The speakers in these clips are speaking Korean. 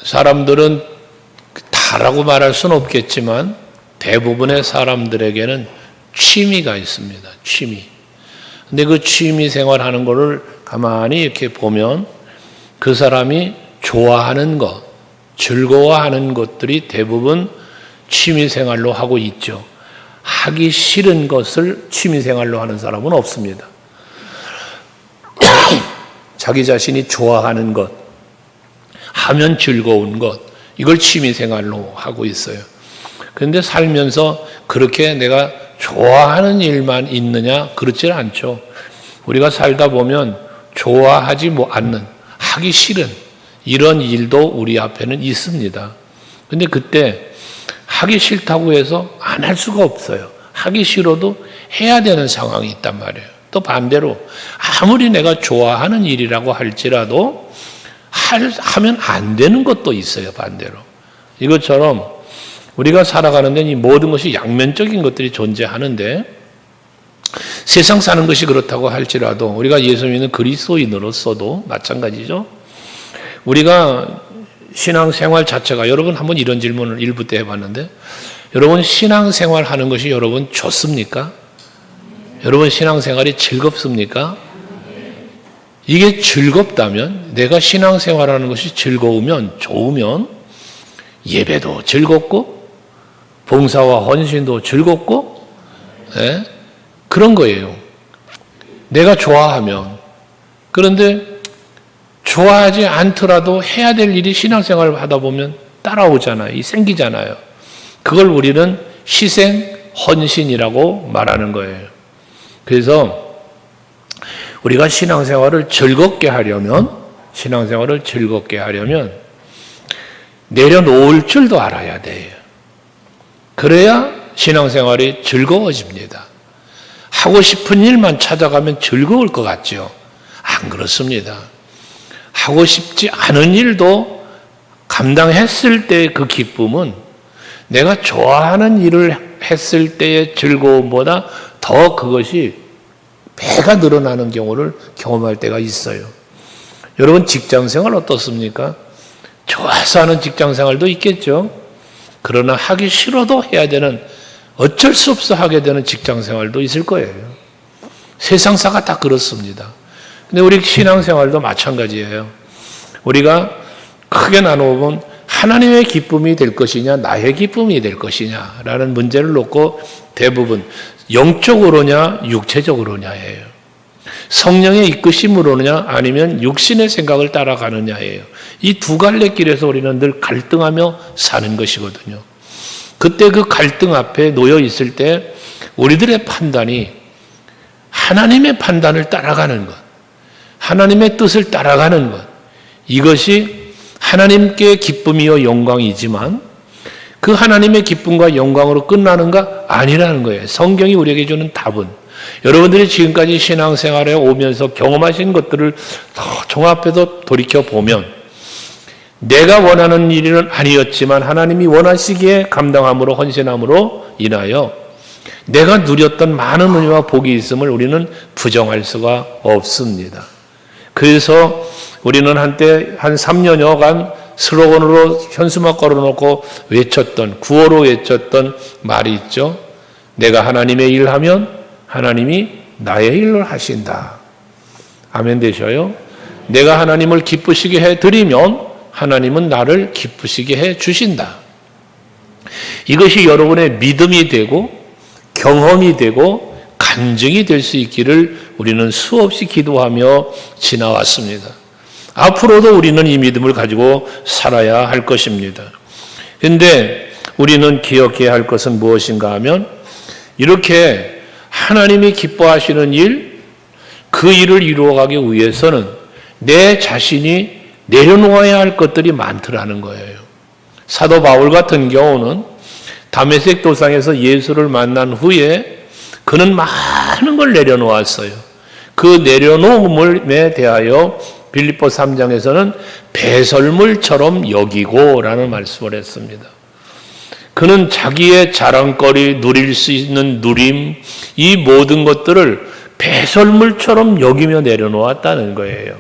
사람들은 다라고 말할 수는 없겠지만 대부분의 사람들에게는 취미가 있습니다. 취미. 근데 그 취미 생활하는 거를 가만히 이렇게 보면 그 사람이 좋아하는 것, 즐거워하는 것들이 대부분 취미 생활로 하고 있죠. 하기 싫은 것을 취미 생활로 하는 사람은 없습니다. 자기 자신이 좋아하는 것, 하면 즐거운 것, 이걸 취미 생활로 하고 있어요. 그런데 살면서 그렇게 내가 좋아하는 일만 있느냐? 그렇지 않죠. 우리가 살다 보면 좋아하지 않는, 하기 싫은 이런 일도 우리 앞에는 있습니다. 근데 그때 하기 싫다고 해서 안 할 수가 없어요. 하기 싫어도 해야 되는 상황이 있단 말이에요. 또 반대로 아무리 내가 좋아하는 일이라고 할지라도 하면 안 되는 것도 있어요. 반대로. 이것처럼 우리가 살아가는 데는 이 모든 것이 양면적인 것들이 존재하는데 세상 사는 것이 그렇다고 할지라도 우리가 예수 믿는 그리스도인으로서도 마찬가지죠. 우리가 신앙생활 자체가, 여러분 한번 이런 질문을 1부 때 해봤는데, 여러분 신앙생활 하는 것이 여러분 좋습니까? 여러분 신앙생활이 즐겁습니까? 이게 즐겁다면, 내가 신앙생활하는 것이 즐거우면, 좋으면 예배도 즐겁고 봉사와 헌신도 즐겁고, 그런 거예요. 내가 좋아하면. 그런데 좋아하지 않더라도 해야 될 일이 신앙생활을 하다 보면 따라오잖아요. 생기잖아요. 그걸 우리는 희생, 헌신이라고 말하는 거예요. 그래서 우리가 신앙생활을 즐겁게 하려면 내려놓을 줄도 알아야 돼요. 그래야 신앙생활이 즐거워집니다. 하고 싶은 일만 찾아가면 즐거울 것 같죠? 안 그렇습니다. 하고 싶지 않은 일도 감당했을 때 그 기쁨은 내가 좋아하는 일을 했을 때의 즐거움보다 더 그것이 배가 늘어나는 경우를 경험할 때가 있어요. 여러분 직장생활 어떻습니까? 좋아서 하는 직장생활도 있겠죠. 그러나 하기 싫어도 해야 되는, 어쩔 수 없어 하게 되는 직장생활도 있을 거예요. 세상사가 다 그렇습니다. 근데 우리 신앙생활도 마찬가지예요. 우리가 크게 나누어보면 하나님의 기쁨이 될 것이냐 나의 기쁨이 될 것이냐라는 문제를 놓고 대부분 영적으로냐 육체적으로냐예요. 성령의 이끄심으로냐 아니면 육신의 생각을 따라가느냐예요. 이 두 갈래 길에서 우리는 늘 갈등하며 사는 것이거든요. 그때 그 갈등 앞에 놓여 있을 때 우리들의 판단이 하나님의 판단을 따라가는 것, 하나님의 뜻을 따라가는 것, 이것이 하나님께 기쁨이요 영광이지만 그 하나님의 기쁨과 영광으로 끝나는가? 아니라는 거예요. 성경이 우리에게 주는 답은, 여러분들이 지금까지 신앙생활에 오면서 경험하신 것들을 더 종합해서 돌이켜보면 내가 원하는 일은 아니었지만 하나님이 원하시기에 감당함으로 헌신함으로 인하여 내가 누렸던 많은 은혜와 복이 있음을 우리는 부정할 수가 없습니다. 그래서 우리는 한때 한 3년여간 슬로건으로 현수막 걸어놓고 외쳤던, 구호로 외쳤던 말이 있죠. 내가 하나님의 일을 하면 하나님이 나의 일을 하신다. 아멘 되셔요? 내가 하나님을 기쁘시게 해드리면 하나님은 나를 기쁘시게 해주신다. 이것이 여러분의 믿음이 되고 경험이 되고 간증이 될 수 있기를 우리는 수없이 기도하며 지나왔습니다. 앞으로도 우리는 이 믿음을 가지고 살아야 할 것입니다. 그런데 우리는 기억해야 할 것은 무엇인가 하면 이렇게 하나님이 기뻐하시는 일, 그 일을 이루어가기 위해서는 내 자신이 내려놓아야 할 것들이 많더라는 거예요. 사도 바울 같은 경우는 다메섹 도상에서 예수를 만난 후에 그는 많은 걸 내려놓았어요. 그 내려놓음에 대하여 빌립보 3장에서는 배설물처럼 여기고 라는 말씀을 했습니다. 그는 자기의 자랑거리, 누릴 수 있는 누림, 이 모든 것들을 배설물처럼 여기며 내려놓았다는 거예요.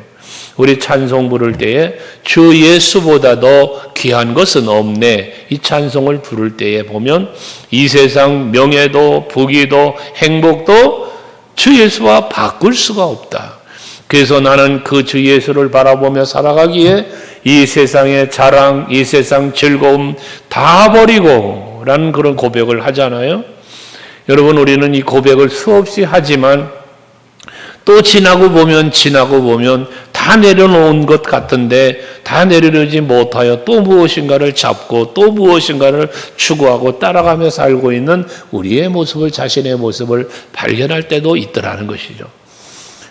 우리 찬송 부를 때에 주 예수보다 더 귀한 것은 없네. 이 찬송을 부를 때에 보면 이 세상 명예도 부귀도 행복도 주 예수와 바꿀 수가 없다. 그래서 나는 그 주 예수를 바라보며 살아가기에 이 세상의 자랑, 이 세상 즐거움 다 버리고 라는 그런 고백을 하잖아요. 여러분, 우리는 이 고백을 수없이 하지만 또 지나고 보면 다 내려놓은 것 같은데 다 내려놓지 못하여 또 무엇인가를 잡고 또 무엇인가를 추구하고 따라가며 살고 있는 우리의 모습을, 자신의 모습을 발견할 때도 있더라는 것이죠.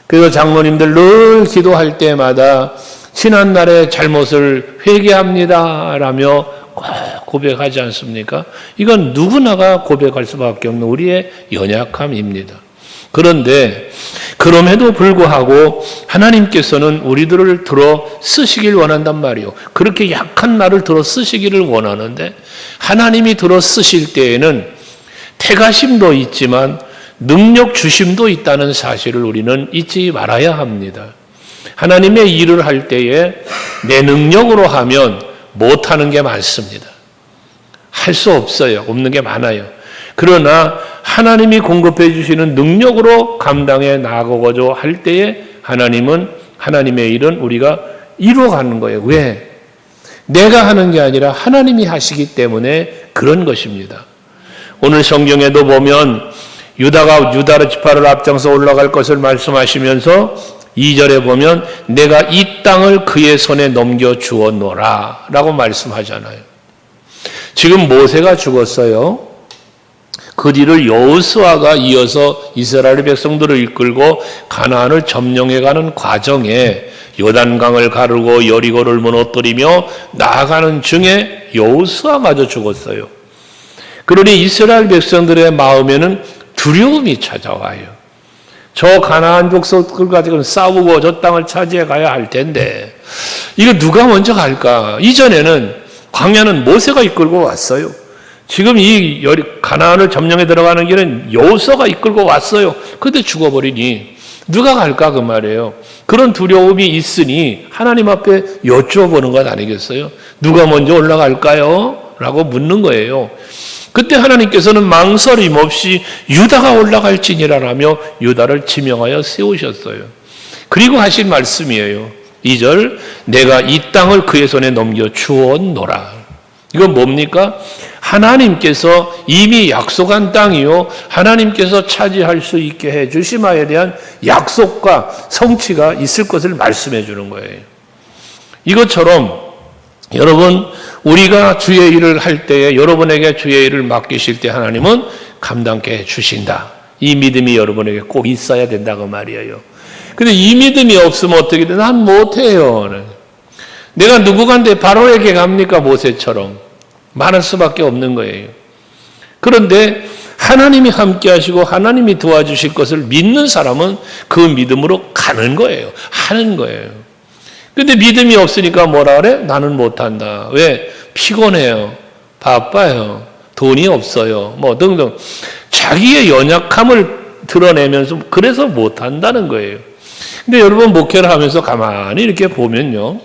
그래서 장로님들 늘 기도할 때마다 지난날의 잘못을 회개합니다 라며 꼭 고백하지 않습니까? 이건 누구나가 고백할 수밖에 없는 우리의 연약함입니다. 그런데 그럼에도 불구하고 하나님께서는 우리들을 들어 쓰시길 원한단 말이에요. 그렇게 약한 나를 들어 쓰시기를 원하는데 하나님이 들어 쓰실 때에는 태가심도 있지만 능력 주심도 있다는 사실을 우리는 잊지 말아야 합니다. 하나님의 일을 할 때에 내 능력으로 하면 못하는 게 많습니다. 할 수 없어요. 없는 게 많아요. 그러나 하나님이 공급해 주시는 능력으로 감당해 나가고자 할 때에 하나님은, 하나님의 일은 우리가 이루어가는 거예요. 왜? 내가 하는 게 아니라 하나님이 하시기 때문에 그런 것입니다. 오늘 성경에도 보면 유다가 지파를 앞장서 올라갈 것을 말씀하시면서 2절에 보면 내가 이 땅을 그의 손에 넘겨 주었노라 라고 말씀하잖아요. 지금 모세가 죽었어요. 그 뒤를 여호수아가 이어서 이스라엘 백성들을 이끌고 가나안을 점령해가는 과정에 요단강을 가르고 여리고를 무너뜨리며 나아가는 중에 여호수아마저 죽었어요. 그러니 이스라엘 백성들의 마음에는 두려움이 찾아와요. 저 가나안 족속들 가지고 싸우고 저 땅을 차지해 가야 할 텐데 이거 누가 먼저 갈까? 이전에는 광야는 모세가 이끌고 왔어요. 지금 이 가나안을 점령해 들어가는 길은 여호수아가 이끌고 왔어요. 근데 죽어버리니 누가 갈까 그 말이에요. 그런 두려움이 있으니 하나님 앞에 여쭤보는 것 아니겠어요? 누가 먼저 올라갈까요? 라고 묻는 거예요. 그때 하나님께서는 망설임 없이 유다가 올라갈지니라라며 유다를 지명하여 세우셨어요. 그리고 하신 말씀이에요. 2절 내가 이 땅을 그의 손에 넘겨 주었노라. 이건 뭡니까? 하나님께서 이미 약속한 땅이요 하나님께서 차지할 수 있게 해 주심에 대한 약속과 성취가 있을 것을 말씀해 주는 거예요. 이것처럼 여러분, 우리가 주의 일을 할 때에 여러분에게 주의 일을 맡기실 때 하나님은 감당케 해 주신다. 이 믿음이 여러분에게 꼭 있어야 된다고 말이에요. 근데 이 믿음이 없으면 어떻게 돼? 난 못해요. 내가 누구간데 바로에게 갑니까? 모세처럼. 말할 수밖에 없는 거예요. 그런데 하나님이 함께 하시고 하나님이 도와주실 것을 믿는 사람은 그 믿음으로 가는 거예요. 하는 거예요. 근데 믿음이 없으니까 뭐라 그래? 나는 못한다. 왜? 피곤해요. 바빠요. 돈이 없어요. 뭐 등등. 자기의 연약함을 드러내면서 그래서 못한다는 거예요. 근데 여러분 목회를 하면서 가만히 이렇게 보면요.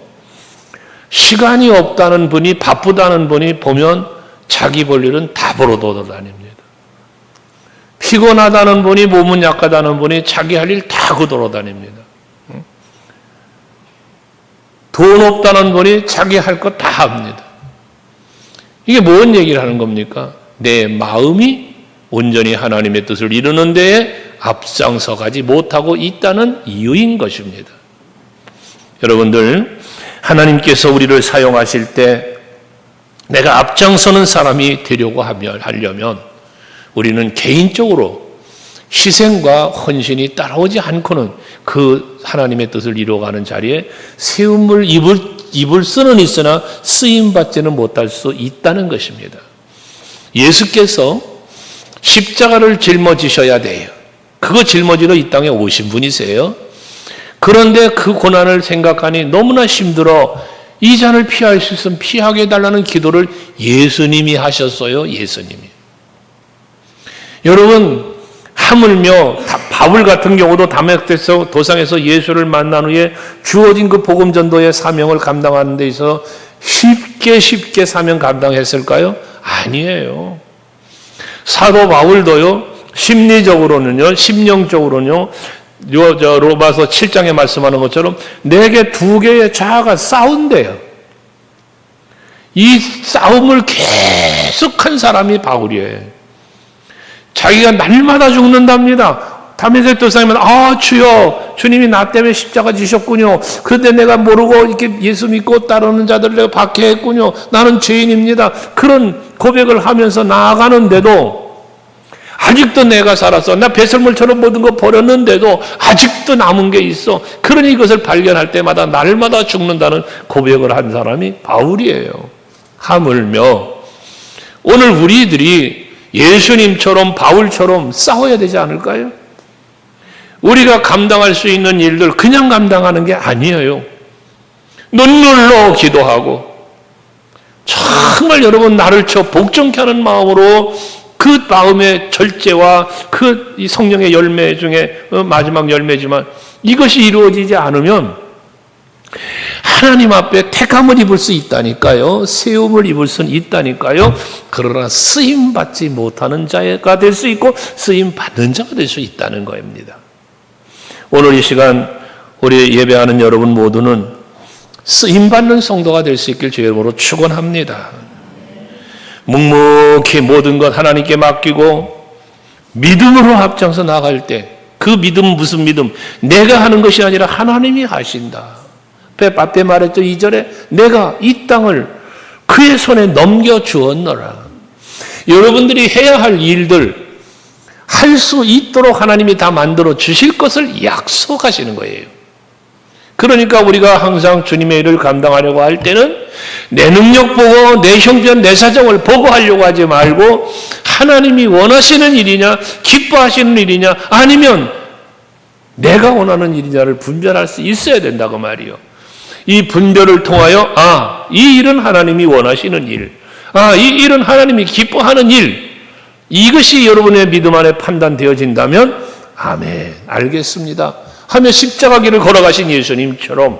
시간이 없다는 분이, 바쁘다는 분이 보면 자기 볼 일은 다 보러 돌아다닙니다. 피곤하다는 분이, 몸은 약하다는 분이 자기 할 일 다 하고 돌아다닙니다. 돈 없다는 분이 자기 할 것 다 합니다. 이게 뭔 얘기를 하는 겁니까? 내 마음이 온전히 하나님의 뜻을 이루는 데에 앞장서 가지 못하고 있다는 이유인 것입니다. 여러분들, 하나님께서 우리를 사용하실 때 내가 앞장서는 사람이 되려고 하려면 우리는 개인적으로 희생과 헌신이 따라오지 않고는 그 하나님의 뜻을 이루어가는 자리에 세움을 입을 수는 있으나 쓰임받지는 못할 수 있다는 것입니다. 예수께서 십자가를 짊어지셔야 돼요. 그거 짊어지러 이 땅에 오신 분이세요. 그런데 그 고난을 생각하니 너무나 힘들어 이 잔을 피할 수 있으면 피하게 해달라는 기도를 예수님이 하셨어요. 예수님이. 여러분, 하물며 바울 같은 경우도 다메섹 도상에서 예수를 만난 후에 주어진 그 복음 전도의 사명을 감당하는 데 있어서 쉽게 사명 감당했을까요? 아니에요. 사도 바울도요, 심리적으로는요, 심령적으로는요, 로마서 7장에 말씀하는 것처럼 내게 두 개의 자아가 싸운대요. 이 싸움을 계속한 사람이 바울이에요. 자기가 날마다 죽는답니다. 다메섹 도상이면 주여, 주님이 나 때문에 십자가 지셨군요. 그런데 내가 모르고 이렇게 예수 믿고 따르는 자들을 내가 박해했군요. 나는 죄인입니다. 그런 고백을 하면서 나아가는데도 아직도 내가 살았어. 나 배설물처럼 모든 거 버렸는데도 아직도 남은 게 있어. 그러니 이것을 발견할 때마다 날마다 죽는다는 고백을 한 사람이 바울이에요. 하물며 오늘 우리들이 예수님처럼 바울처럼 싸워야 되지 않을까요? 우리가 감당할 수 있는 일들 그냥 감당하는 게 아니에요. 눈물로 기도하고 정말 여러분 나를 쳐 복종케 하는 마음으로 그 마음의 절제와 그 성령의 열매 중에 마지막 열매지만 이것이 이루어지지 않으면 하나님 앞에 택함을 입을 수 있다니까요. 세움을 입을 수는 있다니까요. 그러나 쓰임받지 못하는 자가 될 수 있고 쓰임받는 자가 될 수 있다는 겁니다. 오늘 이 시간 우리 예배하는 여러분 모두는 쓰임받는 성도가 될 수 있길 주의 이름으로 축원합니다. 묵묵히 모든 것 하나님께 맡기고 믿음으로 앞장서 나갈 때 그 믿음 무슨 믿음? 내가 하는 것이 아니라 하나님이 하신다. 앞에 말했죠. 2절에 내가 이 땅을 그의 손에 넘겨주었노라. 여러분들이 해야 할 일들 할 수 있도록 하나님이 다 만들어 주실 것을 약속하시는 거예요. 그러니까 우리가 항상 주님의 일을 감당하려고 할 때는 내 능력 보고 내 형편 내 사정을 보고 하려고 하지 말고 하나님이 원하시는 일이냐 기뻐하시는 일이냐 아니면 내가 원하는 일이냐를 분별할 수 있어야 된다고 말이요. 이 분별을 통하여 이 일은 하나님이 원하시는 일, 이 일은 하나님이 기뻐하는 일, 이것이 여러분의 믿음 안에 판단되어진다면 아멘 알겠습니다 하며 십자가 길을 걸어가신 예수님처럼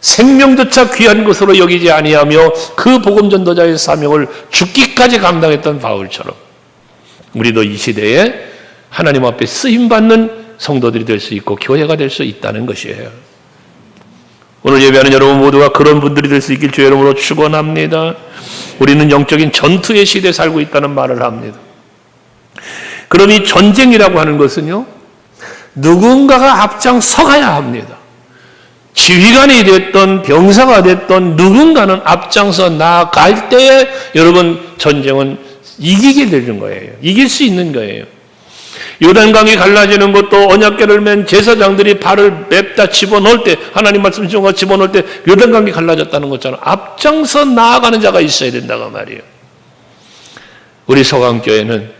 생명조차 귀한 것으로 여기지 아니하며 그 복음 전도자의 사명을 죽기까지 감당했던 바울처럼 우리도 이 시대에 하나님 앞에 쓰임받는 성도들이 될 수 있고 교회가 될 수 있다는 것이에요. 오늘 예배하는 여러분 모두가 그런 분들이 될 수 있길 주의 이름으로 축원합니다. 우리는 영적인 전투의 시대에 살고 있다는 말을 합니다. 그럼 이 전쟁이라고 하는 것은요, 누군가가 앞장서가야 합니다. 지휘관이 됐던 병사가 됐던 누군가는 앞장서 나아갈 때에 여러분 전쟁은 이기게 되는 거예요. 이길 수 있는 거예요. 요단강이 갈라지는 것도 언약궤를 맨 제사장들이 발을 맵다 집어넣을 때 하나님 말씀 집어넣을 때 요단강이 갈라졌다는 것처럼 앞장서 나아가는 자가 있어야 된다고 말이에요. 우리 서강교회는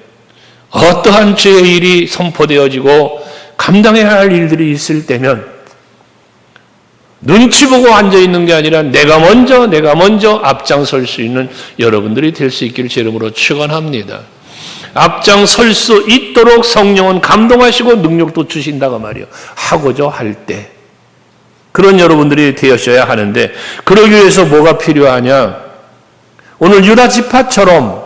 어떠한 죄의 일이 선포되어지고 감당해야 할 일들이 있을 때면 눈치 보고 앉아있는 게 아니라 내가 먼저 앞장설 수 있는 여러분들이 될 수 있기를 제 이름으로 축원합니다. 앞장설 수 있도록 성령은 감동하시고 능력도 주신다고 말이에요. 하고자 할 때 그런 여러분들이 되어셔야 하는데 그러기 위해서 뭐가 필요하냐? 오늘 유다 지파처럼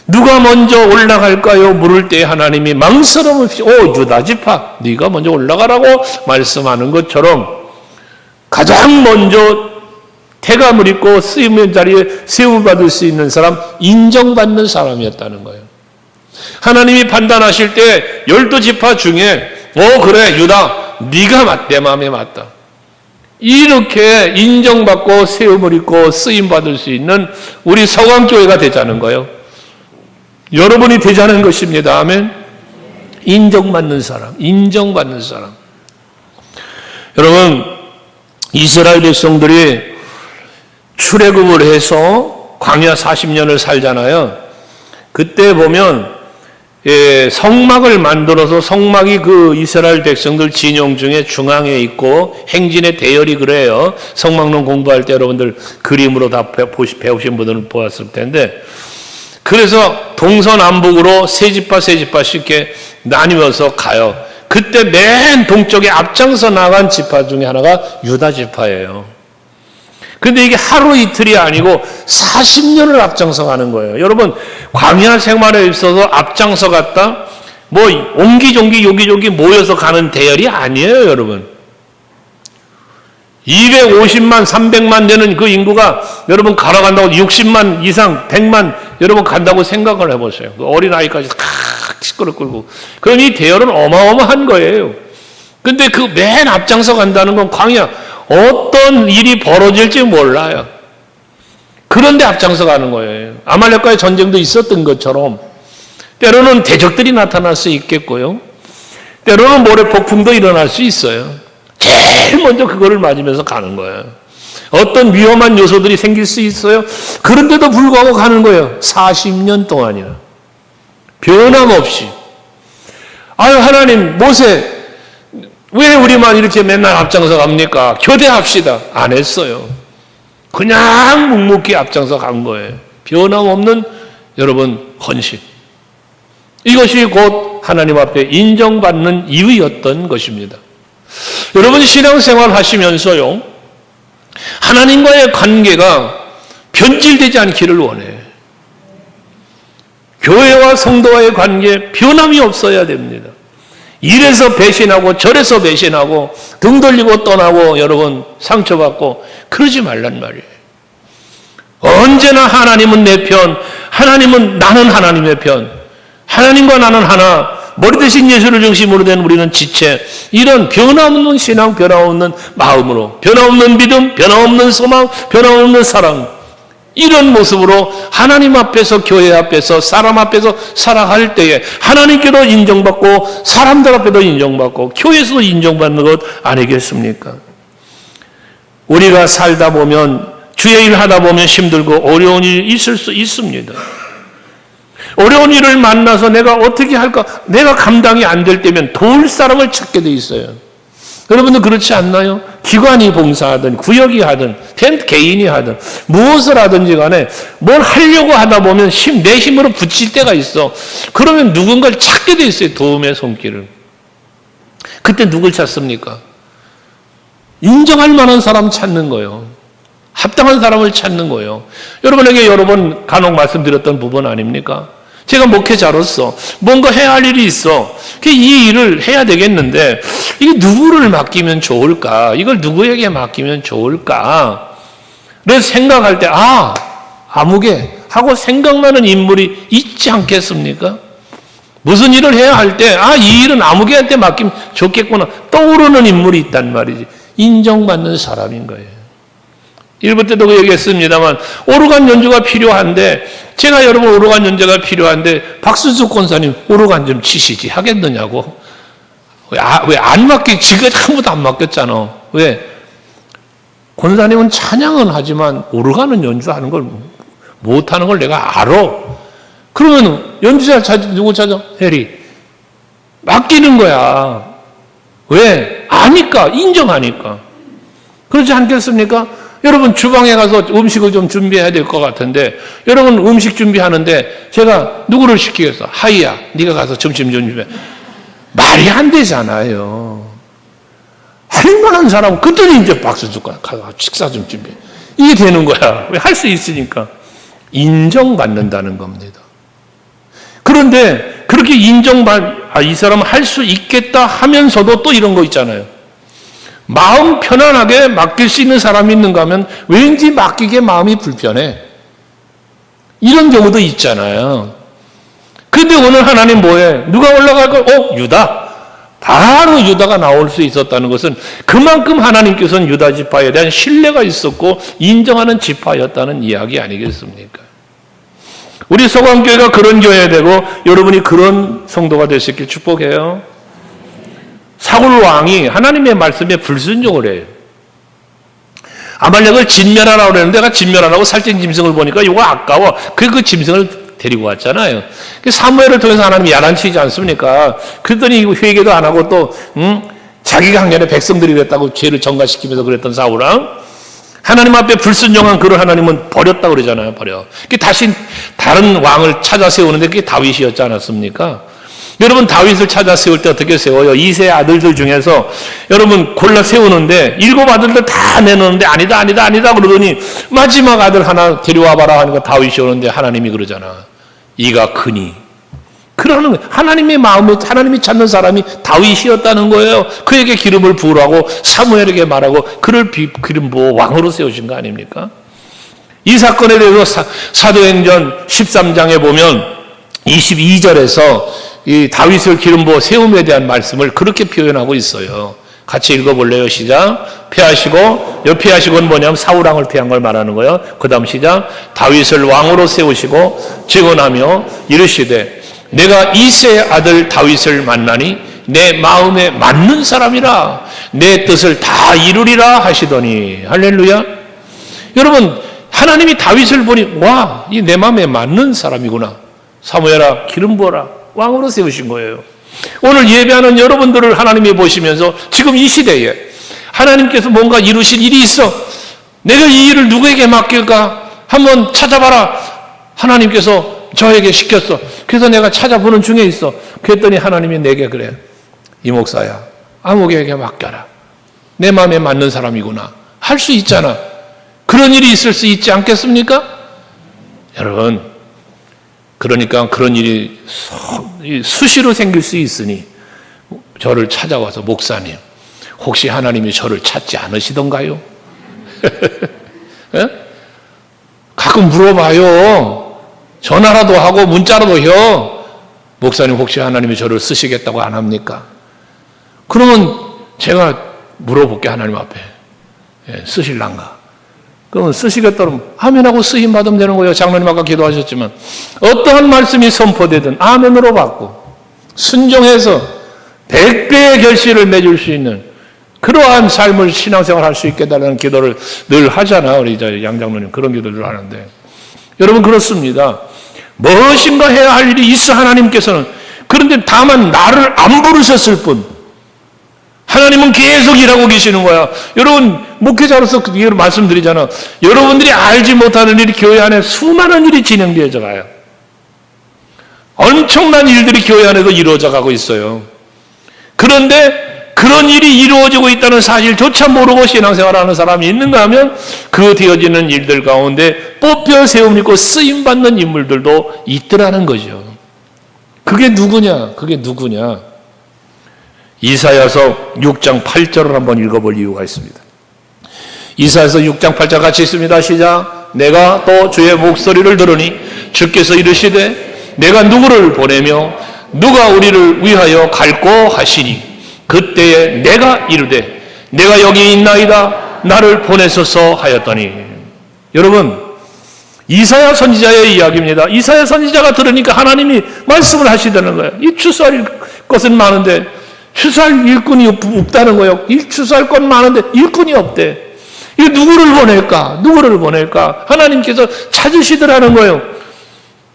누가 먼저 올라갈까요? 물을 때 하나님이 망설임 없이 유다 지파 네가 먼저 올라가라고 말씀하는 것처럼 가장 먼저 태감을 입고 쓰임의 자리에 세움을 받을 수 있는 사람, 인정받는 사람이었다는 거예요. 하나님이 판단하실 때 12지파 중에 그래 유다 네가 내 마음에 맞다. 이렇게 인정받고 세움을 입고 쓰임받을 수 있는 우리 서강교회가 되자는 거예요. 여러분이 되자는 것입니다. 아멘. 인정받는 사람. 여러분 이스라엘 백성들이 출애굽을 해서 광야 40년을 살잖아요. 그때 보면 성막을 만들어서 성막이 그 이스라엘 백성들 진영 중에 중앙에 있고 행진의 대열이 그래요. 성막론 공부할 때 여러분들 그림으로 다 배우신 분들은 보았을 텐데 그래서 동서남북으로 세 지파씩 이렇게 나뉘어서 가요. 그때 맨 동쪽에 앞장서 나간 지파 중에 하나가 유다 지파예요. 근데 이게 하루 이틀이 아니고 40년을 앞장서 가는 거예요. 여러분, 광야 생활에 있어서 앞장서 갔다 뭐 옹기종기 여기저기 모여서 가는 대열이 아니에요, 여러분. 250만, 300만 되는 그 인구가 여러분 걸어간다고 60만 이상, 100만 여러분 간다고 생각을 해보세요. 그 어린아이까지 다 시끄러 끌고. 그럼 이 대열은 어마어마한 거예요. 근데 그 맨 앞장서 간다는 건 광야, 어떤 일이 벌어질지 몰라요. 그런데 앞장서 가는 거예요. 아말렉과의 전쟁도 있었던 것처럼 때로는 대적들이 나타날 수 있겠고요. 때로는 모래폭풍도 일어날 수 있어요. 제일 먼저 그거를 맞으면서 가는 거예요. 어떤 위험한 요소들이 생길 수 있어요. 그런데도 불구하고 가는 거예요. 40년 동안이나. 변함없이. 아유, 하나님, 모세, 왜 우리만 이렇게 맨날 앞장서 갑니까? 교대합시다. 안 했어요. 그냥 묵묵히 앞장서 간 거예요. 변함없는 여러분 헌신. 이것이 곧 하나님 앞에 인정받는 이유였던 것입니다. 여러분 신앙생활 하시면서요, 하나님과의 관계가 변질되지 않기를 원해요. 교회와 성도와의 관계에 변함이 없어야 됩니다. 이래서 배신하고 저래서 배신하고 등 돌리고 떠나고 여러분 상처받고 그러지 말란 말이에요. 언제나 하나님은 내 편, 하나님은 나는 하나님의 편, 하나님과 나는 하나, 머리 대신 예수를 중심으로 된 우리는 지체, 이런 변함없는 신앙, 변함없는 마음으로, 변함없는 믿음, 변함없는 소망, 변함없는 사랑, 이런 모습으로 하나님 앞에서, 교회 앞에서, 사람 앞에서 살아갈 때에 하나님께도 인정받고 사람들 앞에도 인정받고 교회에서도 인정받는 것 아니겠습니까? 우리가 살다 보면, 주의 일 하다 보면 힘들고 어려운 일이 있을 수 있습니다. 어려운 일을 만나서 내가 어떻게 할까? 내가 감당이 안 될 때면 도울 사람을 찾게 돼 있어요. 여러분들 그렇지 않나요? 기관이 봉사하든 구역이 하든 개인이 하든 무엇을 하든지 간에 뭘 하려고 하다 보면 내 힘으로 붙일 때가 있어. 그러면 누군가를 찾게 돼 있어요. 도움의 손길을. 그때 누굴 찾습니까? 인정할 만한 사람 찾는 거예요. 합당한 사람을 찾는 거예요. 여러분에게 여러 번 간혹 말씀드렸던 부분 아닙니까? 제가 목회자로서 뭔가 해야 할 일이 있어. 이 일을 해야 되겠는데 이게 누구를 맡기면 좋을까? 이걸 누구에게 맡기면 좋을까? 그래서 생각할 때 아무개 하고 생각나는 인물이 있지 않겠습니까? 무슨 일을 해야 할 때 이 일은 아무개한테 맡기면 좋겠구나 떠오르는 인물이 있단 말이지. 인정받는 사람인 거예요. 1부 때도 그 얘기했습니다만 오르간 연주가 필요한데 제가 여러분 오르간 연주가 필요한데 박수수 권사님 오르간 좀 치시지 하겠느냐고. 왜 안 맡겨? 지가 한 번도 안 맡겼잖아. 왜? 권사님은 찬양은 하지만 오르간은 연주하는 걸 못하는 걸 내가 알아. 그러면 연주자 누구 찾아? 해리. 맡기는 거야. 왜? 아니까, 인정하니까. 그렇지 않겠습니까? 여러분 주방에 가서 음식을 좀 준비해야 될 것 같은데 여러분 음식 준비하는데 제가 누구를 시키겠어? 하이야, 네가 가서 점심 좀 준비해. 말이 안 되잖아요. 할 만한 사람은 그때는 이제 박수 줄까? 가서 식사 좀 준비해. 이게 되는 거야. 왜? 할 수 있으니까. 인정받는다는 겁니다. 그런데 그렇게 이 사람은 할 수 있겠다 하면서도 또 이런 거 있잖아요. 마음 편안하게 맡길 수 있는 사람이 있는가 하면 왠지 맡기게 마음이 불편해. 이런 경우도 있잖아요. 근데 오늘 하나님 뭐해? 누가 올라갈 거? 유다. 바로 유다가 나올 수 있었다는 것은 그만큼 하나님께서는 유다 지파에 대한 신뢰가 있었고 인정하는 지파였다는 이야기 아니겠습니까? 우리 소강교회가 그런 교회 되고 여러분이 그런 성도가 될 수 있길 축복해요. 사울 왕이 하나님의 말씀에 불순종을 해요. 아말렉을 진멸하라고 그랬는데 내가 진멸하라고 살찐 짐승을 보니까 이거 아까워. 그 짐승을 데리고 왔잖아요. 사무엘을 통해서 하나님이 야단치지 않습니까? 그랬더니 회개도 안 하고 또 자기가 학년에 백성들이 됐다고 죄를 전가시키면서 그랬던 사울왕. 하나님 앞에 불순종한 그를 하나님은 버렸다고 그러잖아요. 버려. 다시 다른 왕을 찾아 세우는데 그게 다윗이었지 않았습니까? 여러분 다윗을 찾아 세울 때 어떻게 세워요? 이세 아들들 중에서 여러분 골라 세우는데 7 아들들 다 내놓는데 아니다 그러더니 마지막 아들 하나 데려와 봐라 하니까 다윗이 오는데 하나님이 그러잖아. 이가 크니. 그러는 거예요. 하나님의 마음에 하나님이 찾는 사람이 다윗이었다는 거예요. 그에게 기름을 부으라고 사무엘에게 말하고 그를 기름 부어 왕으로 세우신 거 아닙니까? 이 사건에 대해서 사도행전 13장에 보면 22절에서 이 다윗을 기름 부어 세움에 대한 말씀을 그렇게 표현하고 있어요. 같이 읽어볼래요? 시작. 패하시고, 여 패하시고는 뭐냐면 사울왕을 패한 걸 말하는 거예요. 그 다음 시작. 다윗을 왕으로 세우시고 증언하며 이르시되 내가 이새의 아들 다윗을 만나니 내 마음에 맞는 사람이라 내 뜻을 다 이루리라 하시더니. 할렐루야. 여러분 하나님이 다윗을 보니 와, 이 내 마음에 맞는 사람이구나. 사무엘아 기름 부어라. 왕으로 세우신 거예요. 오늘 예배하는 여러분들을 하나님이 보시면서 지금 이 시대에 하나님께서 뭔가 이루실 일이 있어. 내가 이 일을 누구에게 맡길까? 한번 찾아봐라. 하나님께서 저에게 시켰어. 그래서 내가 찾아보는 중에 있어. 그랬더니 하나님이 내게 그래. 이 목사야, 아무개에게 맡겨라. 내 마음에 맞는 사람이구나. 할 수 있잖아. 그런 일이 있을 수 있지 않겠습니까? 여러분, 그러니까 그런 일이 수시로 생길 수 있으니 저를 찾아와서 목사님, 혹시 하나님이 저를 찾지 않으시던가요? 가끔 물어봐요. 전화라도 하고 문자라도 해요. 목사님 혹시 하나님이 저를 쓰시겠다고 안 합니까? 그러면 제가 물어볼게 하나님 앞에. 쓰실란가? 그러면 쓰시겠다면 아멘하고 쓰임 받으면 되는 거예요. 장로님 아까 기도하셨지만 어떠한 말씀이 선포되든 아멘으로 받고 순종해서 100배의 결실을 맺을 수 있는 그러한 삶을 신앙생활 할 수 있게 해달라는 기도를 늘 하잖아. 우리 양 장로님 그런 기도를 하는데 여러분 그렇습니다. 무엇인가 해야 할 일이 있어 하나님께서는. 그런데 다만 나를 안 부르셨을 뿐 하나님은 계속 일하고 계시는 거야. 여러분 목회자로서 이걸 말씀드리잖아. 여러분들이 알지 못하는 일이 교회 안에 수많은 일이 진행되어져 가요. 엄청난 일들이 교회 안에도 이루어져 가고 있어요. 그런데 그런 일이 이루어지고 있다는 사실조차 모르고 신앙생활하는 사람이 있는가 하면 그 되어지는 일들 가운데 뽑혀 세움 있고 쓰임받는 인물들도 있더라는 거죠. 그게 누구냐? 그게 누구냐? 이사야서 6장 8절을 한번 읽어볼 이유가 있습니다. 이사야서 6장 8절 같이 있습니다. 시작. 내가 또 주의 목소리를 들으니 주께서 이르시되 내가 누구를 보내며 누가 우리를 위하여 갈고 하시니 그때에 내가 이르되 내가 여기 있나이다 나를 보내소서 하였더니. 여러분 이사야 선지자의 이야기입니다. 이사야 선지자가 들으니까 하나님이 말씀을 하시다는 거예요. 이 추수할 것은 많은데 추수할 일꾼이 없다는 거예요. 추수할 것 많은데 일꾼이 없대. 이 누구를 보낼까? 누구를 보낼까? 하나님께서 찾으시더라는 거예요.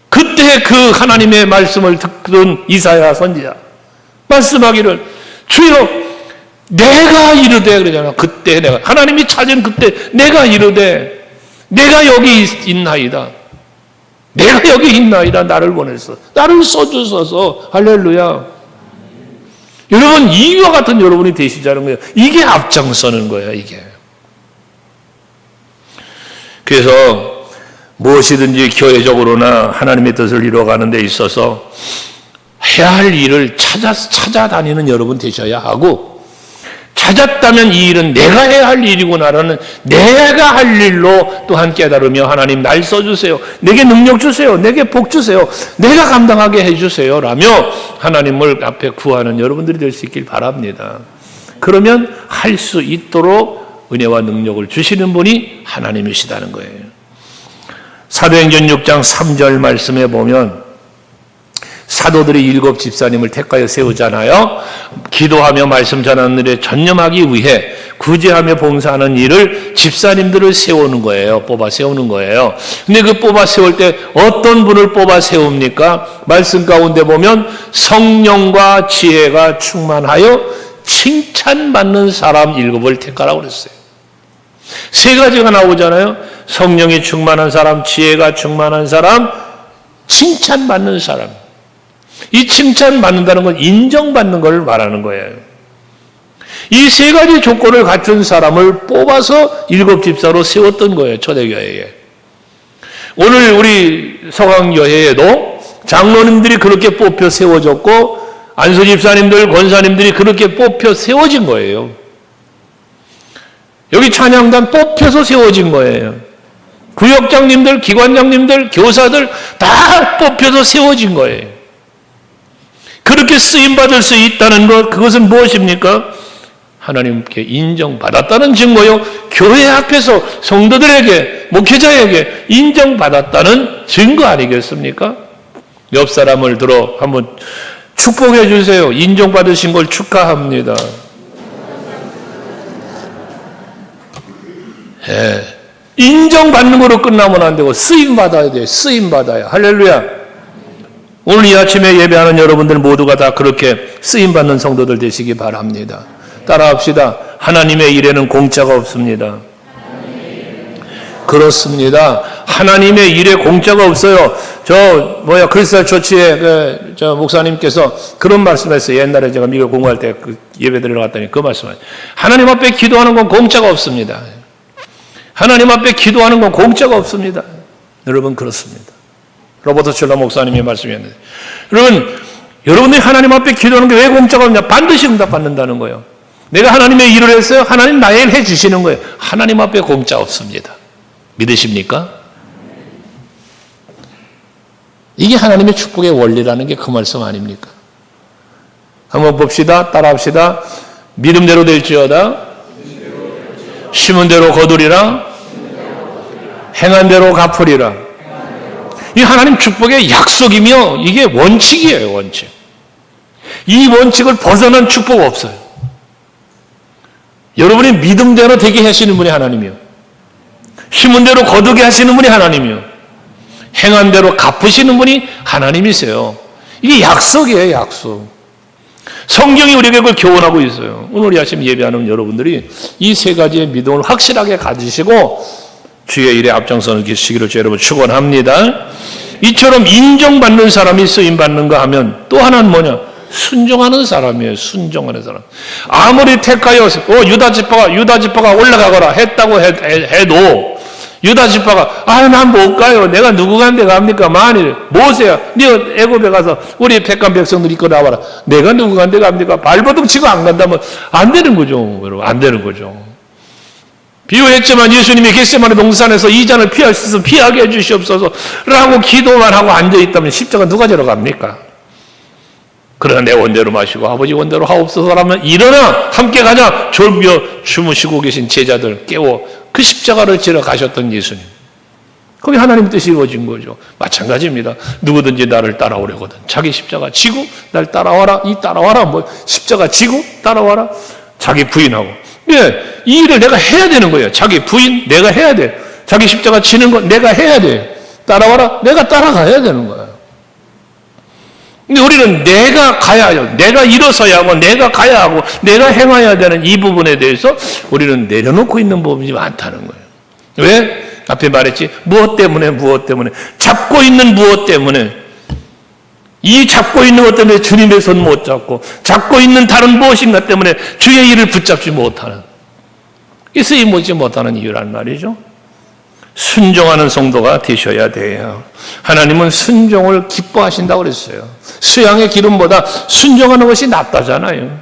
그때 그 하나님의 말씀을 듣던 이사야 선지자 말씀하기를 주여 내가 이르되 그러잖아. 그때 내가 하나님이 찾은 그때 내가 이르되 내가 여기 있나이다. 내가 여기 있나이다. 나를 보내서 나를 써주소서. 할렐루야. 여러분 이와 같은 여러분이 되시자는 거예요. 이게 앞장서는 거예요. 이게. 그래서 무엇이든지 교회적으로나 하나님의 뜻을 이루어가는 데 있어서 해야 할 일을 찾아다니는 여러분 되셔야 하고, 찾았다면 이 일은 내가 해야 할 일이구나라는 내가 할 일로 또한 깨달으며 하나님 날 써주세요. 내게 능력 주세요. 내게 복 주세요. 내가 감당하게 해주세요. 라며 하나님을 앞에 구하는 여러분들이 될 수 있길 바랍니다. 그러면 할 수 있도록 은혜와 능력을 주시는 분이 하나님이시다는 거예요. 사도행전 6장 3절 말씀에 보면 사도들이 7 집사님을 택하여 세우잖아요. 기도하며 말씀 전하는 일에 전념하기 위해 구제하며 봉사하는 일을 집사님들을 세우는 거예요. 뽑아 세우는 거예요. 근데 그 뽑아 세울 때 어떤 분을 뽑아 세웁니까? 말씀 가운데 보면 성령과 지혜가 충만하여 칭찬받는 사람 7을 택하라고 그랬어요. 3가지가 나오잖아요. 성령이 충만한 사람, 지혜가 충만한 사람, 칭찬받는 사람. 이 칭찬받는다는 건 인정받는 걸 말하는 거예요. 이 세 가지 조건을 갖춘 사람을 뽑아서 일곱 집사로 세웠던 거예요. 초대교회에. 오늘 우리 서강교회에도 장로님들이 그렇게 뽑혀 세워졌고 안수 집사님들, 권사님들이 그렇게 뽑혀 세워진 거예요. 여기 찬양단 뽑혀서 세워진 거예요. 구역장님들, 기관장님들, 교사들 다 뽑혀서 세워진 거예요. 그렇게 쓰임받을 수 있다는 것, 그것은 무엇입니까? 하나님께 인정받았다는 증거요. 교회 앞에서 성도들에게, 목회자에게 인정받았다는 증거 아니겠습니까? 옆 사람을 들어 한번 축복해 주세요. 인정받으신 걸 축하합니다. 예. 인정받는 거로 끝나면 안 되고 쓰임받아야 돼요. 쓰임받아야. 할렐루야. 오늘 이 아침에 예배하는 여러분들 모두가 다 그렇게 쓰임받는 성도들 되시기 바랍니다. 따라합시다. 하나님의 일에는 공짜가 없습니다. 그렇습니다. 하나님의 일에 공짜가 없어요. 크리스탈 처치의 저 목사님께서 그런 말씀했어요. 옛날에 제가 미국 공부할 때 그 예배 드리러 갔더니 그 말씀을. 하나님 앞에 기도하는 건 공짜가 없습니다. 하나님 앞에 기도하는 건 공짜가 없습니다. 여러분 그렇습니다. 로버트 슐러 목사님의 말씀이었는데, 여러분들이 하나님 앞에 기도하는 게 왜 공짜가 없냐? 반드시 응답받는다는 거예요. 내가 하나님의 일을 했어요. 하나님 나의 일 해주시는 거예요. 하나님 앞에 공짜 없습니다. 믿으십니까? 이게 하나님의 축복의 원리라는 게 그 말씀 아닙니까? 한번 봅시다. 따라합시다. 믿음대로 될지어다. 심은 대로 거두리라. 행한 대로 갚으리라. 이 하나님 축복의 약속이며 이게 원칙이에요. 원칙. 이 원칙을 벗어난 축복 없어요. 여러분이 믿음대로 되게 하시는 분이 하나님이요. 심은 대로 거두게 하시는 분이 하나님이요. 행한 대로 갚으시는 분이 하나님이세요. 이게 약속이에요. 약속. 성경이 우리에게 그걸 교훈하고 있어요. 오늘 이 아침 예배하는 여러분들이 이 세 가지의 믿음을 확실하게 가지시고 주의 일에 앞장서는 계시기를 여러분 축원합니다. 이처럼 인정받는 사람이 쓰임받는가 하면 또 하나는 뭐냐? 순종하는 사람이에요. 순종하는 사람. 아무리 택하여 유다 지파가 올라가거라 했다고 해도 유다 지파가 난 못 가요. 내가 누구간데 갑니까? 만일 모세야, 네가 애굽에 가서 우리 택한 백성들 이끌어 나와라. 내가 누구간데 갑니까? 발버둥 치고 안 간다면 안 되는 거죠. 여러분 안 되는 거죠. 비유했지만 예수님이 겟세마네 동산에서 이 잔을 피할 수 있으면 피하게 해주시옵소서 라고 기도만 하고 앉아있다면 십자가 누가 저러 갑니까? 그러나 내 원대로 마시고 아버지 원대로 하옵소서라면 일어나 함께 가자. 졸며 주무시고 계신 제자들 깨워 그 십자가를 지러 가셨던 예수님. 거기 하나님 뜻이 이루어진 거죠. 마찬가지입니다. 누구든지 나를 따라오려거든 자기 십자가 지고 날 따라와라. 이 따라와라 뭐 십자가 지고 따라와라. 자기 부인하고 이 일을 내가 해야 되는 거예요. 자기 부인 내가 해야 돼. 자기 십자가 치는 거 내가 해야 돼. 따라와라. 내가 따라가야 되는 거예요. 근데 우리는 내가 가야 해요. 내가 일어서야 하고 내가 가야 하고 내가 행해야 되는 이 부분에 대해서 우리는 내려놓고 있는 부분이 많다는 거예요. 왜? 앞에 말했지. 무엇 때문에 잡고 있는 무엇 때문에 이 잡고 있는 것 때문에 주님의 손 못 잡고 잡고 있는 다른 무엇인가 때문에 주의 일을 붙잡지 못하는 이 쓰임 못지 못하는 이유란 말이죠. 순종하는 성도가 되셔야 돼요. 하나님은 순종을 기뻐하신다고 그랬어요. 수양의 기름보다 순종하는 것이 낫다잖아요.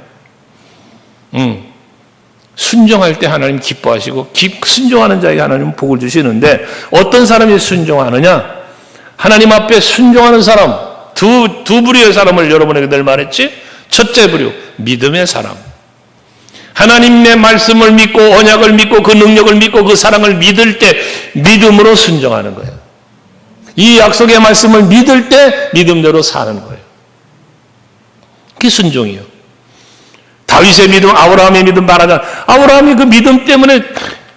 순종할 때 하나님 기뻐하시고 순종하는 자에게 하나님은 복을 주시는데 어떤 사람이 순종하느냐? 하나님 앞에 순종하는 사람 두 부류의 사람을 여러분에게 늘 말했지. 첫째 부류 믿음의 사람. 하나님의 말씀을 믿고 언약을 믿고 그 능력을 믿고 그 사랑을 믿을 때 믿음으로 순종하는 거예요. 이 약속의 말씀을 믿을 때 믿음대로 사는 거예요. 그게 순종이요. 다윗의 믿음, 아브라함의 믿음 말하자. 아브라함이 그 믿음 때문에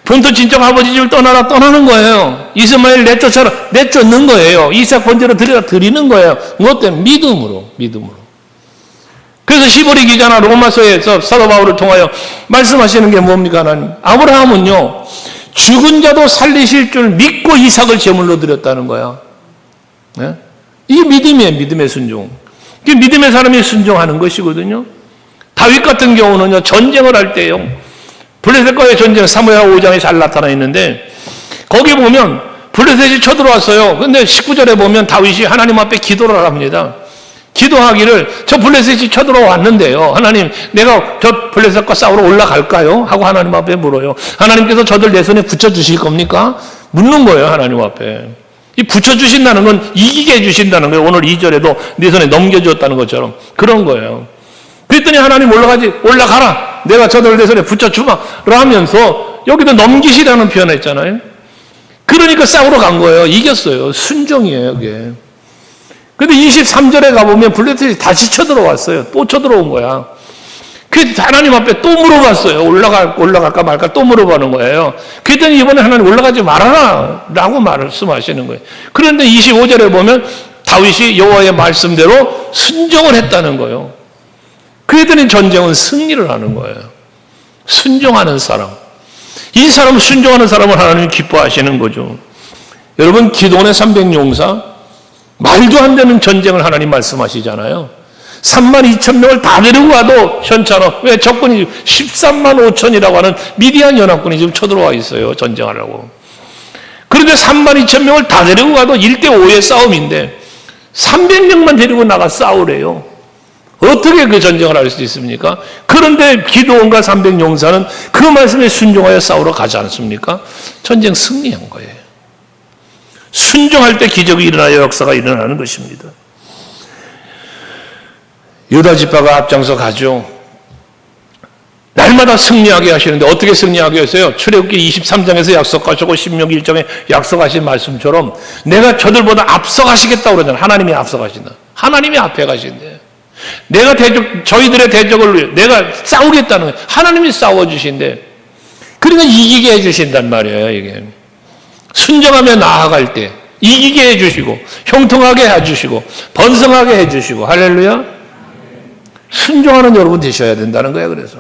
본토 친척 아버지 집을 떠나는 거예요. 이스마엘 내쫓는 거예요. 이삭 번제로 드리는 거예요. 무엇 때문에? 믿음으로. 그래서 시보리 기자나 로마서에서 사도 바울을 통하여 말씀하시는 게 뭡니까? 하나님? 아브라함은요, 죽은 자도 살리실 줄 믿고 이삭을 제물로 드렸다는 거야. 네? 이게 믿음이에요. 믿음의 순종. 이게 믿음의 사람이 순종하는 것이거든요. 다윗 같은 경우는요, 전쟁을 할 때요, 블레셋과의 전쟁 사무엘하 5장에 잘 나타나 있는데, 거기 보면 블레셋이 쳐들어왔어요. 근데 19절에 보면 다윗이 하나님 앞에 기도를 합니다. 기도하기를, 저 블레셋이 쳐들어왔는데요, 하나님, 내가 저 블레셋과 싸우러 올라갈까요? 하고 하나님 앞에 물어요. 하나님께서 저들 내 손에 붙여주실 겁니까? 묻는 거예요, 하나님 앞에. 이 붙여주신다는 건 이기게 해주신다는 거예요. 오늘 2절에도 네 손에 넘겨주었다는 것처럼 그런 거예요. 그랬더니 하나님 올라가라. 내가 저들 내 손에 붙여주마. 라면서 여기도 넘기시라는 표현을 했잖아요. 그러니까 싸우러 간 거예요. 이겼어요. 순종이에요, 이게. 근데 23절에 가보면 블레셋이 다시 쳐들어왔어요. 또 쳐들어온 거야. 그래서 하나님 앞에 또 물어봤어요. 올라갈까 말까 또 물어보는 거예요. 그랬더니 이번에 하나님 올라가지 말아라 라고 말씀하시는 거예요. 그런데 25절에 보면 다윗이 여호와의 말씀대로 순종을 했다는 거예요. 그랬더니 전쟁은 승리를 하는 거예요. 순종하는 사람. 이 사람 순종하는 사람을 하나님이 기뻐하시는 거죠. 여러분, 기도원의 300용사, 말도 안 되는 전쟁을 하나님 말씀하시잖아요. 32,000명을 다 데리고 가도 현찮아. 왜? 적군이 135,000이라고 하는 미디안 연합군이 지금 쳐들어와 있어요. 전쟁하려고. 그런데 32,000명을 다 데리고 가도 1대5의 싸움인데 300명만 데리고 나가 싸우래요. 어떻게 그 전쟁을 할 수 있습니까? 그런데 기도원과 300용사는 그 말씀에 순종하여 싸우러 가지 않습니까? 전쟁 승리한 거예요. 순종할 때 기적이 일어나야 역사가 일어나는 것입니다. 유다 지파가 앞장서 가죠. 날마다 승리하게 하시는데 어떻게 승리하게 했어요? 출애굽기 23장에서 약속하시고 신명기 1장에 약속하신 말씀처럼 내가 저들보다 앞서가시겠다고 그러잖아요. 하나님이 앞서가신다. 하나님이 앞에 가신대. 내가 저희들의 대적을 위해 내가 싸우겠다는 거예요. 하나님이 싸워주신대. 그러니까 이기게 해주신단 말이에요. 이게 순종하며 나아갈 때 이기게 해주시고 형통하게 해주시고 번성하게 해주시고 할렐루야. 순종하는 여러분 되셔야 된다는 거예요. 그래서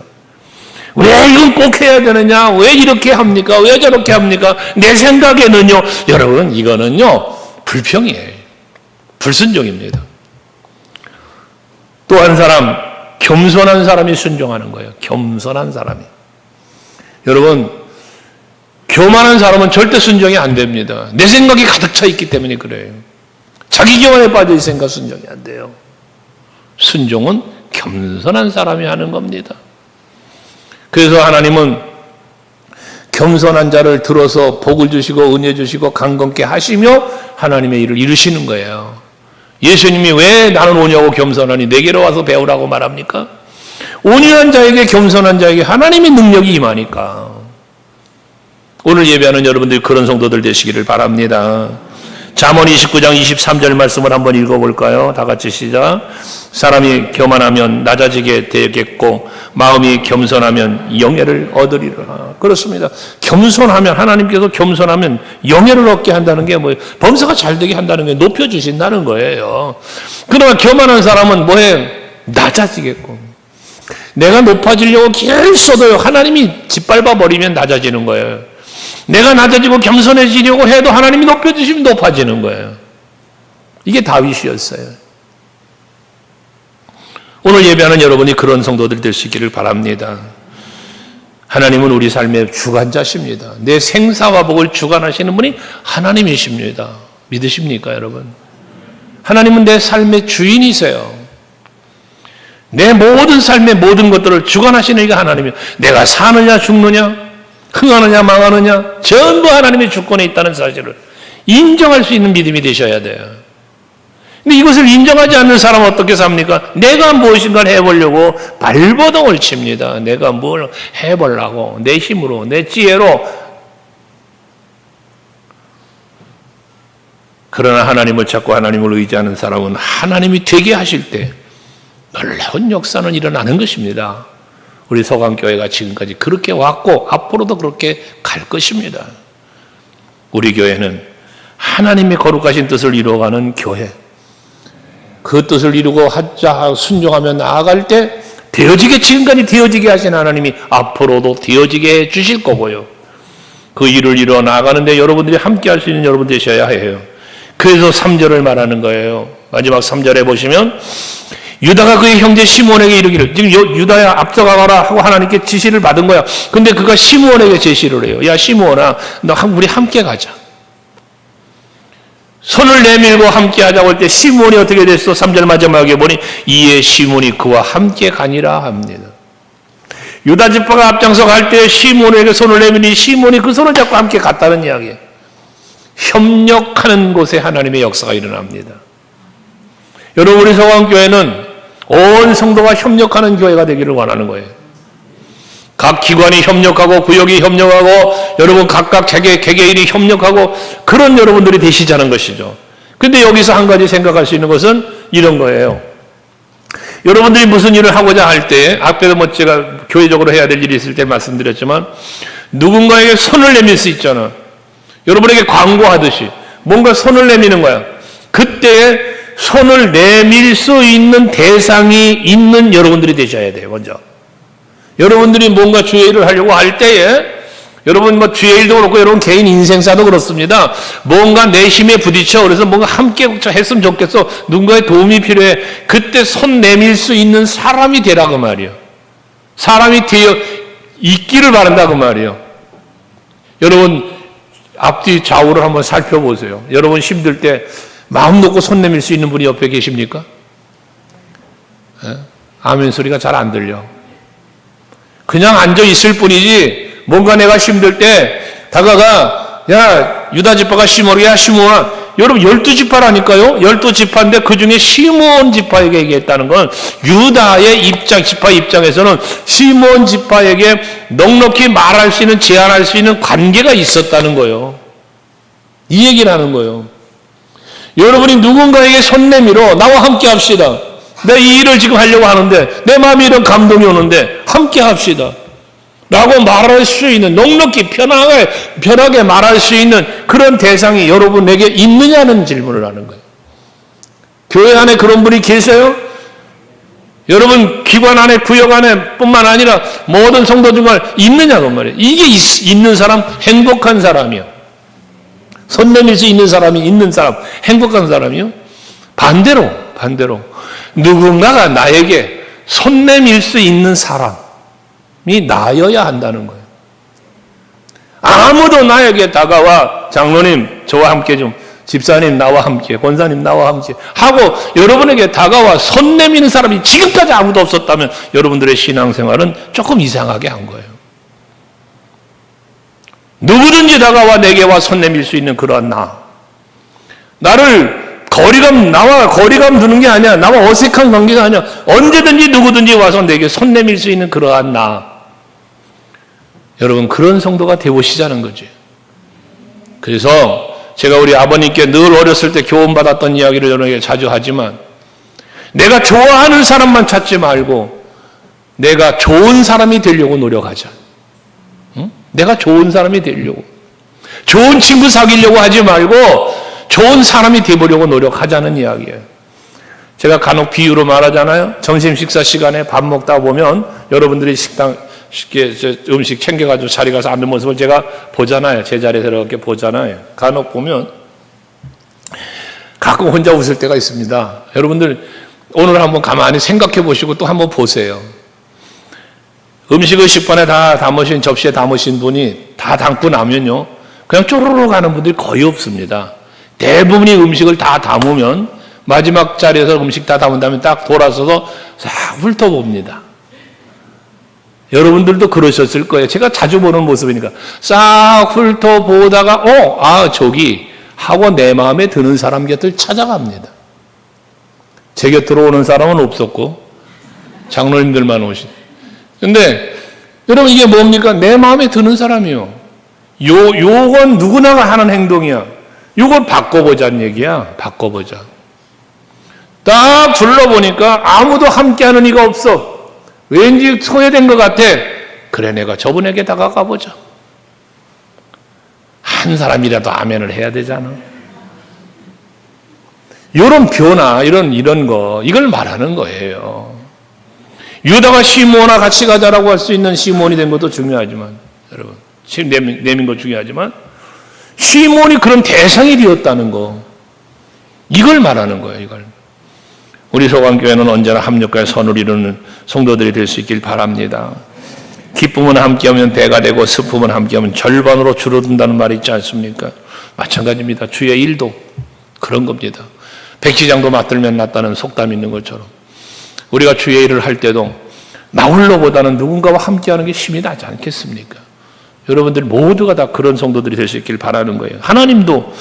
왜 이건 꼭 해야 되느냐? 왜 이렇게 합니까? 왜 저렇게 합니까? 내 생각에는요. 여러분, 이거는요 불평이에요. 불순종입니다. 또 한 사람, 겸손한 사람이 순종하는 거예요. 겸손한 사람이. 여러분, 교만한 사람은 절대 순종이 안 됩니다. 내 생각이 가득 차 있기 때문에 그래요. 자기 교만에 빠져 있으니까 순종이 안 돼요. 순종은 겸손한 사람이 하는 겁니다. 그래서 하나님은 겸손한 자를 들어서 복을 주시고 은혜 주시고 강건케 하시며 하나님의 일을 이루시는 거예요. 예수님이 왜 나는 오냐고 겸손하니 내게로 와서 배우라고 말합니까? 온유한 자에게 겸손한 자에게 하나님의 능력이 임하니까. 오늘 예배하는 여러분들이 그런 성도들 되시기를 바랍니다. 잠언 29장 23절 말씀을 한번 읽어볼까요? 다 같이 시작. 사람이 교만하면 낮아지게 되겠고 마음이 겸손하면 영예를 얻으리라. 그렇습니다. 겸손하면, 하나님께서 겸손하면 영예를 얻게 한다는 게 뭐예요? 범사가 잘 되게 한다는 게 높여주신다는 거예요. 그러나 교만한 사람은 뭐예요? 낮아지겠고. 내가 높아지려고 길을 써도요, 하나님이 짓밟아 버리면 낮아지는 거예요. 내가 낮아지고 겸손해지려고 해도 하나님이 높여주시면 높아지는 거예요. 이게 다윗이었어요. 오늘 예배하는 여러분이 그런 성도들 될 수 있기를 바랍니다. 하나님은 우리 삶의 주관자십니다. 내 생사와 복을 주관하시는 분이 하나님이십니다. 믿으십니까, 여러분? 하나님은 내 삶의 주인이세요. 내 모든 삶의 모든 것들을 주관하시는 이가 하나님이에요. 내가 사느냐 죽느냐 흥하느냐 망하느냐 전부 하나님의 주권에 있다는 사실을 인정할 수 있는 믿음이 되셔야 돼요. 근데 이것을 인정하지 않는 사람은 어떻게 삽니까? 내가 무엇인가를 해보려고 발버둥을 칩니다. 내가 뭘 해보려고 내 힘으로 내 지혜로. 그러나 하나님을 찾고 하나님을 의지하는 사람은 하나님이 되게 하실 때 놀라운 역사는 일어나는 것입니다. 우리 서강교회가 지금까지 그렇게 왔고 앞으로도 그렇게 갈 것입니다. 우리 교회는 하나님의 거룩하신 뜻을 이루어가는 교회. 그 뜻을 이루고 하자 순종하며 나아갈 때 되어지게, 지금까지 되어지게 하신 하나님이 앞으로도 되어지게 해 주실 거고요. 그 일을 이루어 나아가는데 여러분들이 함께 할 수 있는 여러분 되셔야 해요. 그래서 3절을 말하는 거예요. 마지막 3절에 보시면 유다가 그의 형제 시므온에게 이르기를, 지금 유다야 앞서가거라 하고 하나님께 지시를 받은 거야. 근데 그가 시므온에게 제시를 해요. 야 시므온아, 너 우리 함께 가자. 손을 내밀고 함께 하자고 할 때 시므온이 어떻게 됐어? 3절 마지막에 보니 이에 시므온이 그와 함께 가니라 합니다. 유다 지파가 앞장서 갈 때 시므온에게 손을 내밀니 시므온이 그 손을 잡고 함께 갔다는 이야기예요. 협력하는 곳에 하나님의 역사가 일어납니다. 여러분, 우리 서강교회는 온 성도가 협력하는 교회가 되기를 원하는 거예요. 각 기관이 협력하고 구역이 협력하고 여러분 각각 개개인이 협력하고 그런 여러분들이 되시자는 것이죠. 근데 여기서 한 가지 생각할 수 있는 것은 이런 거예요. 여러분들이 무슨 일을 하고자 할 때, 앞에도 뭐 제가 교회적으로 해야 될 일이 있을 때 말씀드렸지만 누군가에게 손을 내밀 수 있잖아. 여러분에게 광고하듯이 뭔가 손을 내미는 거야. 그때 손을 내밀 수 있는 대상이 있는 여러분들이 되셔야 돼요. 먼저 여러분들이 뭔가 주의 일을 하려고 할 때에, 여러분 뭐 주의 일도 그렇고 여러분 개인 인생사도 그렇습니다. 뭔가 내심에 부딪혀. 그래서 뭔가 함께 했으면 좋겠어. 누군가의 도움이 필요해. 그때 손 내밀 수 있는 사람이 되라 그 말이에요. 사람이 되어 있기를 바란다 그 말이에요. 여러분 앞뒤 좌우를 한번 살펴보세요. 여러분 힘들 때 마음 놓고 손 내밀 수 있는 분이 옆에 계십니까? 아멘 소리가 잘 안 들려. 그냥 앉아 있을 뿐이지, 뭔가 내가 힘들 때 다가가, 야 유다 지파가 시므온에게, 야 시므온아, 여러분 12지파라니까요. 12지파인데 그 중에 시므온 지파에게 얘기했다는 건 유다의 지파 입장에서는 시므온 지파에게 넉넉히 말할 수 있는, 제안할 수 있는 관계가 있었다는 거예요. 이 얘기를 하는 거예요. 여러분이 누군가에게 손 내밀어 나와 함께 합시다. 내가 이 일을 지금 하려고 하는데 내 마음에 이런 감동이 오는데 함께 합시다 라고 말할 수 있는, 넉넉히 편하게 말할 수 있는 그런 대상이 여러분에게 있느냐는 질문을 하는 거예요. 교회 안에 그런 분이 계세요? 여러분 기관 안에, 구역 안에 뿐만 아니라 모든 성도 중에 있느냐고 말이에요. 이게 있는 사람 행복한 사람이요. 손 내밀 수 있는 사람이 있는 사람, 행복한 사람이요. 반대로 누군가가 나에게 손 내밀 수 있는 사람이 나여야 한다는 거예요. 아무도 나에게 다가와 장로님 저와 함께 좀, 집사님 나와 함께, 권사님 나와 함께 하고 여러분에게 다가와 손 내미는 사람이 지금까지 아무도 없었다면 여러분들의 신앙생활은 조금 이상하게 한 거예요. 누구든지 다가와 내게 와 손 내밀 수 있는 그러한 나를 나와 거리감 두는 게 아니야. 나와 어색한 관계가 아니야. 언제든지 누구든지 와서 내게 손 내밀 수 있는 그러한 여러분 그런 성도가 되보시자는 거지. 그래서 제가 우리 아버님께 늘 어렸을 때 교훈받았던 이야기를 여러분에게 자주 하지만, 내가 좋아하는 사람만 찾지 말고 내가 좋은 사람이 되려고 노력하자. 응? 내가 좋은 사람이 되려고, 좋은 친구 사귀려고 하지 말고 좋은 사람이 되보려고 노력하자는 이야기예요. 제가 간혹 비유로 말하잖아요. 점심 식사 시간에 밥 먹다 보면 여러분들이 식당 음식 챙겨가지고 자리 가서 앉는 모습을 제가 보잖아요. 제 자리에서 이렇게 보잖아요. 간혹 보면 가끔 혼자 웃을 때가 있습니다. 여러분들 오늘 한번 가만히 생각해 보시고 또 한번 보세요. 음식을 식판에 다 담으신, 접시에 담으신 분이 다 담고 나면요, 그냥 쪼르르 가는 분들이 거의 없습니다. 대부분이 음식을 다 담으면 마지막 자리에서 음식 다 담은 다음에 딱 돌아서서 싹 훑어봅니다. 여러분들도 그러셨을 거예요. 제가 자주 보는 모습이니까 싹 훑어보다가 저기 하고 내 마음에 드는 사람 곁을 찾아갑니다. 제 곁으로 오는 사람은 없었고 장로님들만 오신. 근데 여러분 이게 뭡니까? 내 마음에 드는 사람이요. 요건 누구나가 하는 행동이야. 이걸 바꿔보자는 얘기야. 바꿔보자. 딱 둘러보니까 아무도 함께하는 이가 없어. 왠지 소외된 것 같아. 그래, 내가 저분에게 다가가 보자. 한 사람이라도 아멘을 해야 되잖아. 이런 변화, 이런 거, 이걸 말하는 거예요. 유다가 시므온과 같이 가자라고 할 수 있는 시므온이 된 것도 중요하지만, 여러분, 내민 것 중요하지만, 시므온이 그런 대상이 되었다는 거, 이걸 말하는 거예요. 이걸 우리 소강교회는 언제나 합력과 선을 이루는 성도들이 될 수 있길 바랍니다. 기쁨은 함께하면 배가 되고 슬픔은 함께하면 절반으로 줄어든다는 말이 있지 않습니까? 마찬가지입니다. 주의 일도 그런 겁니다. 백지장도 맞들면 낫다는 속담이 있는 것처럼 우리가 주의 일을 할 때도 나 홀로보다는 누군가와 함께하는 게 힘이 나지 않겠습니까? 여러분들 모두가 다 그런 성도들이 될 수 있길 바라는 거예요. 하나님도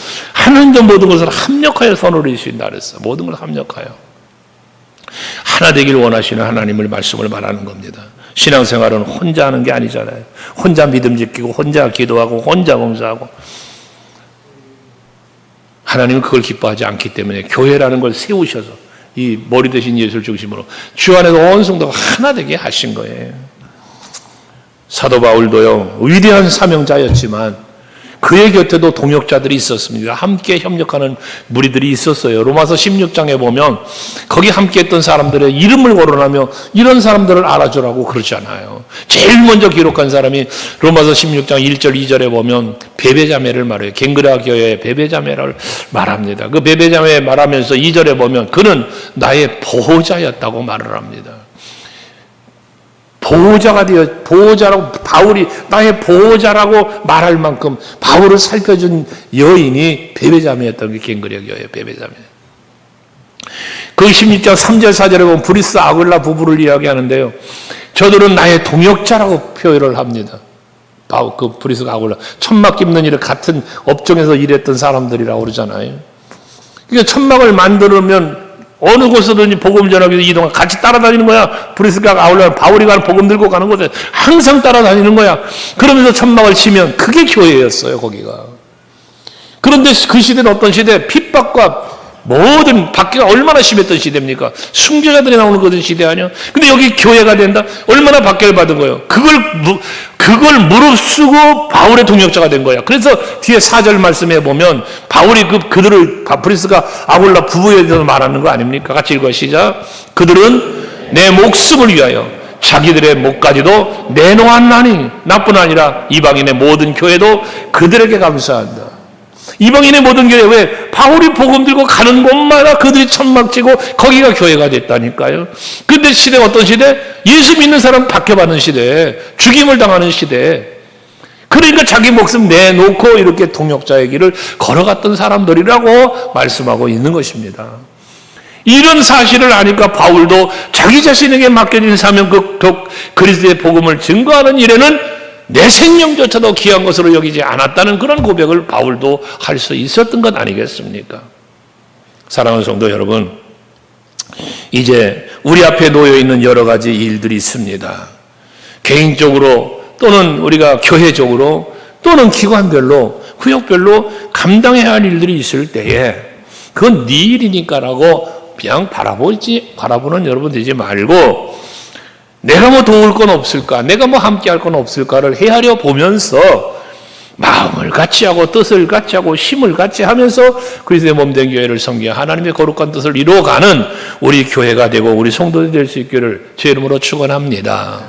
모든 것을 합력하여 선을 이루신다 그랬어. 모든 걸 합력하여 하나 되길 원하시는 하나님을 말씀을 말하는 겁니다. 신앙생활은 혼자 하는 게 아니잖아요. 혼자 믿음 지키고 혼자 기도하고 혼자 봉사하고 하나님은 그걸 기뻐하지 않기 때문에 교회라는 걸 세우셔서 이 머리 대신 예수를 중심으로 주 안에서 온 성도가 하나 되게 하신 거예요. 사도 바울도요, 위대한 사명자였지만 그의 곁에도 동역자들이 있었습니다. 함께 협력하는 무리들이 있었어요. 로마서 16장에 보면 거기 함께 했던 사람들의 이름을 거론하며 이런 사람들을 알아주라고 그러잖아요. 제일 먼저 기록한 사람이 로마서 16장 1절 2절에 보면 베베자매를 말해요. 갱그라 교회의 베베자매를 말합니다. 그 베베자매 말하면서 2절에 보면 그는 나의 보호자였다고 말을 합니다. 보호자라고 바울이 나의 보호자라고 말할 만큼 바울을 살펴준 여인이 베베자매였던 게 갱그라 교회의 베베자매. 그 16장 3절 4절에 보면 브리스 아굴라 부부를 이야기하는데요. 저들은 나의 동역자라고 표현을 합니다. 그 브리스가 아굴라 천막 깁는 일을 같은 업종에서 일했던 사람들이라고 그러잖아요. 그러니까 천막을 만들면 어느 곳으로든지 복음 전하기 위해서 이동하 같이 따라다니는 거야. 브리스가 아울러 바울이 가는 복음 들고 가는 곳에 항상 따라다니는 거야. 그러면서 천막을 치면 그게 교회였어요. 거기가. 그런데 그 시대는 어떤 시대? 핍박과 모든 박해가 얼마나 심했던 시대입니까? 순교자들이 나오는 그런 시대 아니야? 근데 여기 교회가 된다? 얼마나 박해를 받은 거예요? 그걸 무릅쓰고 바울의 동역자가 된 거야. 그래서 뒤에 4절 말씀에 보면 바울이 그들을 브리스가 아굴라 부부에 대해서 말하는 거 아닙니까? 같이 읽어요. 시작. 그들은 내 목숨을 위하여 자기들의 목까지도 내놓았나니 나뿐 아니라 이방인의 모든 교회도 그들에게 감사한다. 이방인의 모든 교회 왜 바울이 복음 들고 가는 곳마다 그들이 천막 치고 거기가 교회가 됐다니까요. 근데 시대가 어떤 시대? 예수 믿는 사람 박해받는 시대, 죽임을 당하는 시대. 그러니까 자기 목숨 내놓고 이렇게 동역자의 길을 걸어갔던 사람들이라고 말씀하고 있는 것입니다. 이런 사실을 아니까 바울도 자기 자신에게 맡겨진 사명 그리스도의 복음을 증거하는 일에는 내 생명조차도 귀한 것으로 여기지 않았다는 그런 고백을 바울도 할 수 있었던 것 아니겠습니까? 사랑하는 성도 여러분, 이제 우리 앞에 놓여 있는 여러 가지 일들이 있습니다. 개인적으로 또는 우리가 교회적으로 또는 기관별로 구역별로 감당해야 할 일들이 있을 때에 그건 네 일이니까라고 그냥 바라보는 여러분 되지 말고 내가 뭐 도울 건 없을까? 내가 뭐 함께 할 건 없을까를 헤아려 보면서 마음을 같이 하고 뜻을 같이 하고 힘을 같이 하면서 그리스도의 몸된 교회를 섬겨 하나님의 거룩한 뜻을 이루어가는 우리 교회가 되고 우리 성도들이 될 수 있기를 제 이름으로 축원합니다.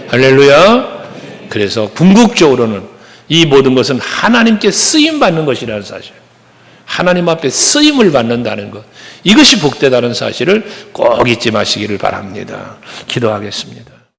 할렐루야. 그래서 궁극적으로는 이 모든 것은 하나님께 쓰임받는 것이라는 사실, 하나님 앞에 쓰임을 받는다는 것, 이것이 복되다는 사실을 꼭 잊지 마시기를 바랍니다. 기도하겠습니다.